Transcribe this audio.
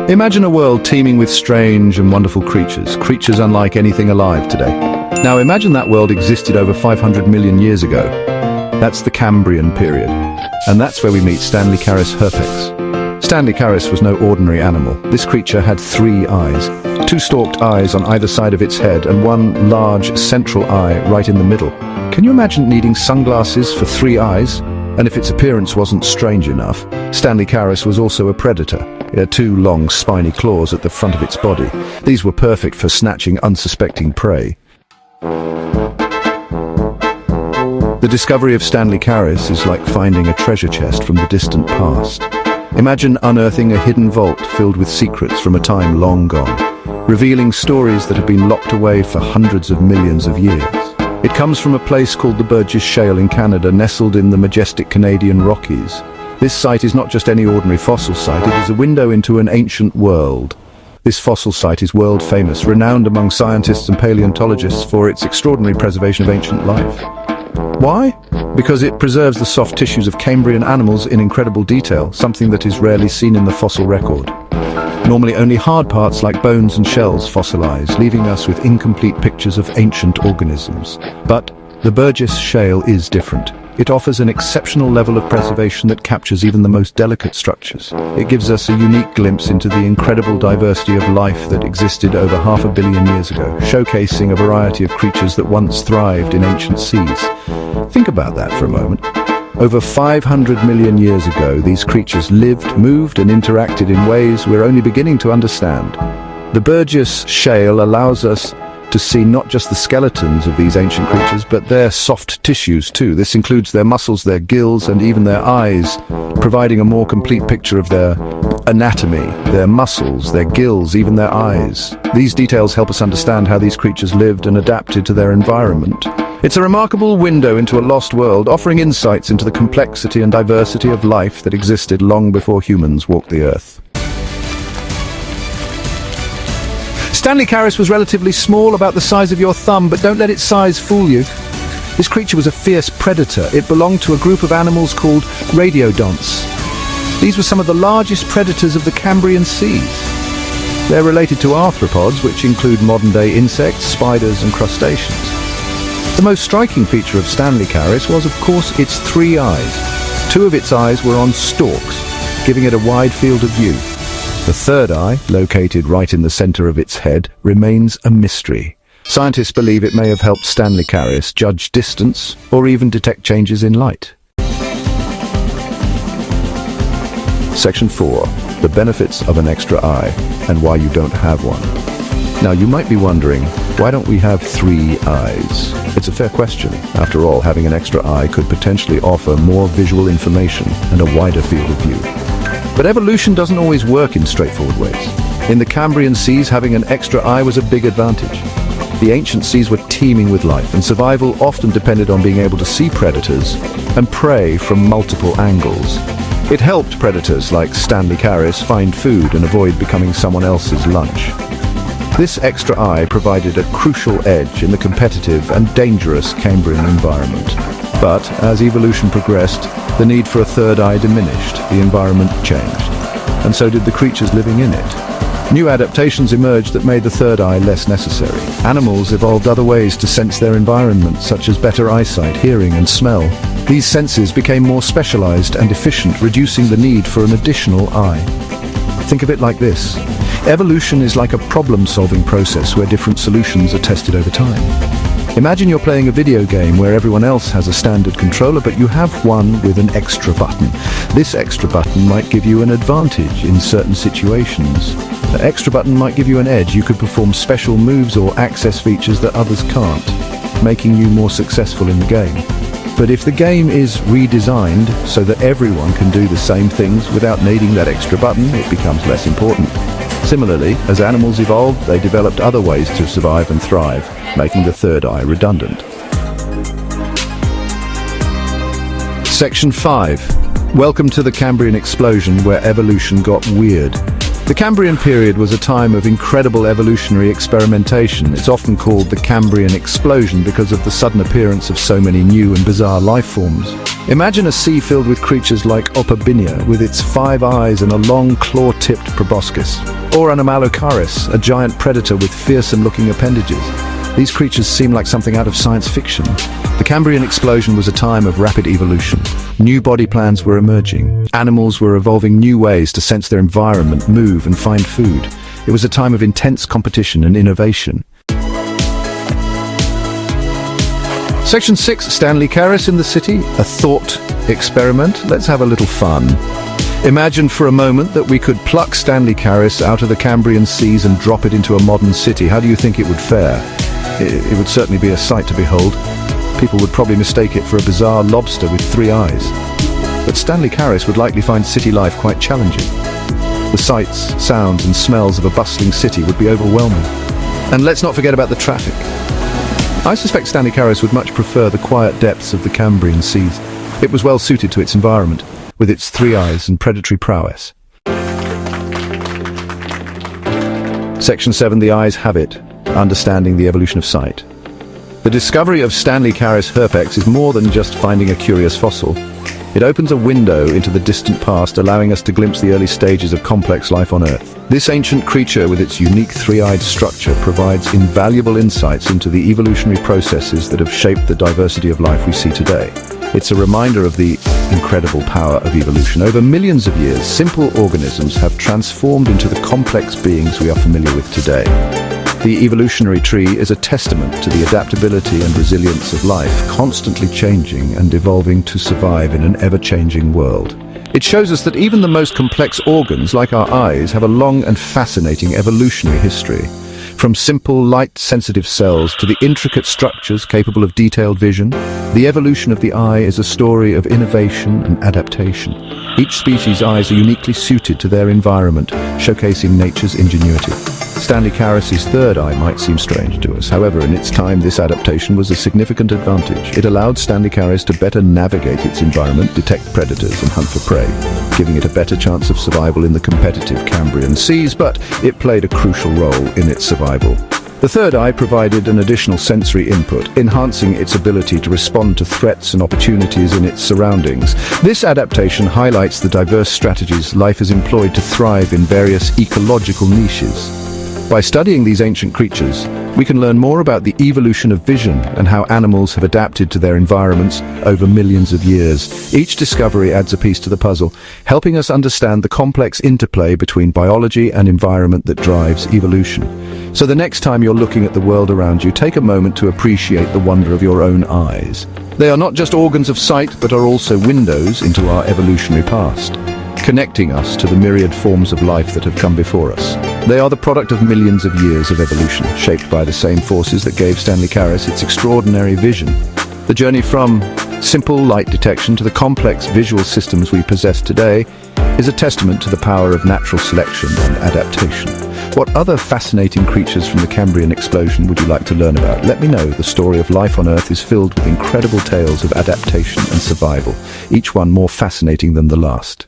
Imagine a world teeming with strange and wonderful creatures unlike anything alive today. Now imagine that world existed over 500 million years ago. That's the Cambrian period. And that's where we meet Stanleycaris herpex. Stanleycaris was no ordinary animal. This creature had 3 eyes. 2 stalked eyes on either side of its head and 1 large central eye right in the middle. Can you imagine needing sunglasses for 3 eyes? And if its appearance wasn't strange enough, Stanleycaris was also a predator. It had 2 long spiny claws at the front of its body. These were perfect for snatching unsuspecting prey. The discovery of Stanleycaris is like finding a treasure chest from the distant past. Imagine unearthing a hidden vault filled with secrets from a time long gone, revealing stories that have been locked away for hundreds of millions of years. It comes from a place called the Burgess Shale in Canada, nestled in the majestic Canadian Rockies. This site is not just any ordinary fossil site, it is a window into an ancient world. This fossil site is world famous, renowned among scientists and paleontologists for its extraordinary preservation of ancient life. Why? Because it preserves the soft tissues of Cambrian animals in incredible detail, something that is rarely seen in the fossil record. Normally only hard parts like bones and shells fossilize, leaving us with incomplete pictures of ancient organisms. But the Burgess Shale is different. It offers an exceptional level of preservation that captures even the most delicate structures. It gives us a unique glimpse into the incredible diversity of life that existed over 500 million years ago, showcasing a variety of creatures that once thrived in ancient seas. Think about that for a moment. Over 500 million years ago, these creatures lived, moved, and interacted in ways we're only beginning to understand. The Burgess Shale allows us to see not just the skeletons of these ancient creatures, but their soft tissues too. This includes their muscles, their gills, and even their eyes, providing a more complete picture of their anatomy, their muscles, their gills, even their eyes. These details help us understand how these creatures lived and adapted to their environment. It's a remarkable window into a lost world, offering insights into the complexity and diversity of life that existed long before humans walked the earth. Stanleycaris was relatively small, about the size of your thumb, but don't let its size fool you. This creature was a fierce predator. It belonged to a group of animals called radiodonts. These were some of the largest predators of the Cambrian seas. They're related to arthropods, which include modern-day insects, spiders, and crustaceans. The most striking feature of Stanleycaris was, of course, its 3 eyes. 2 of its eyes were on stalks, giving it a wide field of view. The 3rd eye, located right in the center of its head, remains a mystery. Scientists believe it may have helped Stanleycaris judge distance or even detect changes in light. Section 4. The benefits of an extra eye and why you don't have one. Now you might be wondering, why don't we have 3 eyes? It's a fair question. After all, having an extra eye could potentially offer more visual information and a wider field of view. But evolution doesn't always work in straightforward ways. In the Cambrian seas, having an extra eye was a big advantage. The ancient seas were teeming with life, and survival often depended on being able to see predators and prey from multiple angles. It helped predators like Stanleycaris find food and avoid becoming someone else's lunch. This extra eye provided a crucial edge in the competitive and dangerous Cambrian environment. But as evolution progressed, the need for a 3rd eye diminished, the environment changed, and so did the creatures living in it. New adaptations emerged that made the 3rd eye less necessary. Animals evolved other ways to sense their environment, such as better eyesight, hearing, and smell. These senses became more specialized and efficient, reducing the need for an additional eye. Think of it like this. Evolution is like a problem-solving process where different solutions are tested over time. Imagine you're playing a video game where everyone else has a standard controller, but you have one with an extra button. This extra button might give you an advantage in certain situations. The extra button might give you an edge. You could perform special moves or access features that others can't, making you more successful in the game. But if the game is redesigned so that everyone can do the same things without needing that extra button, it becomes less important. Similarly, as animals evolved, they developed other ways to survive and thrive, making the 3rd eye redundant. Section 5. Welcome to the Cambrian explosion, where evolution got weird. The Cambrian period was a time of incredible evolutionary experimentation. It's often called the Cambrian explosion because of the sudden appearance of so many new and bizarre life forms. Imagine a sea filled with creatures like Opabinia, with its 5 eyes and a long claw-tipped proboscis, or an Anomalocaris, a giant predator with fearsome-looking appendages. These creatures seem like something out of science fiction. The Cambrian explosion was a time of rapid evolution. New body plans were emerging. Animals were evolving new ways to sense their environment, move, and find food. It was a time of intense competition and innovation. Section 6, Stanley Caris in the City, a thought experiment. Let's have a little fun. Imagine for a moment that we could pluck Stanley Caris out of the Cambrian seas and drop it into a modern city. How do you think it would fare? It would certainly be a sight to behold. People would probably mistake it for a bizarre lobster with 3 eyes. But Stanley Caris would likely find city life quite challenging. The sights, sounds and smells of a bustling city would be overwhelming. And let's not forget about the traffic. I suspect Stanley Caris would much prefer the quiet depths of the Cambrian seas. It was well suited to its environment, with its 3 eyes and predatory prowess. Section 7, The Eyes Have It, Understanding the Evolution of Sight. The discovery of Stanley Caris herpex is more than just finding a curious fossil. It opens a window into the distant past, allowing us to glimpse the early stages of complex life on Earth. This ancient creature with its unique 3-eyed structure provides invaluable insights into the evolutionary processes that have shaped the diversity of life we see today. It's a reminder of the incredible power of evolution. Over millions of years, simple organisms have transformed into the complex beings we are familiar with today. The evolutionary tree is a testament to the adaptability and resilience of life, constantly changing and evolving to survive in an ever-changing world. It shows us that even the most complex organs, like our eyes, have a long and fascinating evolutionary history. From simple, light-sensitive cells to the intricate structures capable of detailed vision, the evolution of the eye is a story of innovation and adaptation. Each species' eyes are uniquely suited to their environment, showcasing nature's ingenuity. Stanley Caris's 3rd eye might seem strange to us. However, in its time, this adaptation was a significant advantage. It allowed Stanley Caris to better navigate its environment, detect predators, and hunt for prey, giving it a better chance of survival in the competitive Cambrian seas, but it played a crucial role in its survival. The 3rd eye provided an additional sensory input, enhancing its ability to respond to threats and opportunities in its surroundings. This adaptation highlights the diverse strategies life has employed to thrive in various ecological niches. By studying these ancient creatures, we can learn more about the evolution of vision and how animals have adapted to their environments over millions of years. Each discovery adds a piece to the puzzle, helping us understand the complex interplay between biology and environment that drives evolution. So the next time you're looking at the world around you, take a moment to appreciate the wonder of your own eyes. They are not just organs of sight, but are also windows into our evolutionary past, connecting us to the myriad forms of life that have come before us. They are the product of millions of years of evolution, shaped by the same forces that gave Stanley Caris its extraordinary vision. The journey from simple light detection to the complex visual systems we possess today is a testament to the power of natural selection and adaptation. What other fascinating creatures from the Cambrian explosion would you like to learn about? Let me know. The story of life on Earth is filled with incredible tales of adaptation and survival, each one more fascinating than the last.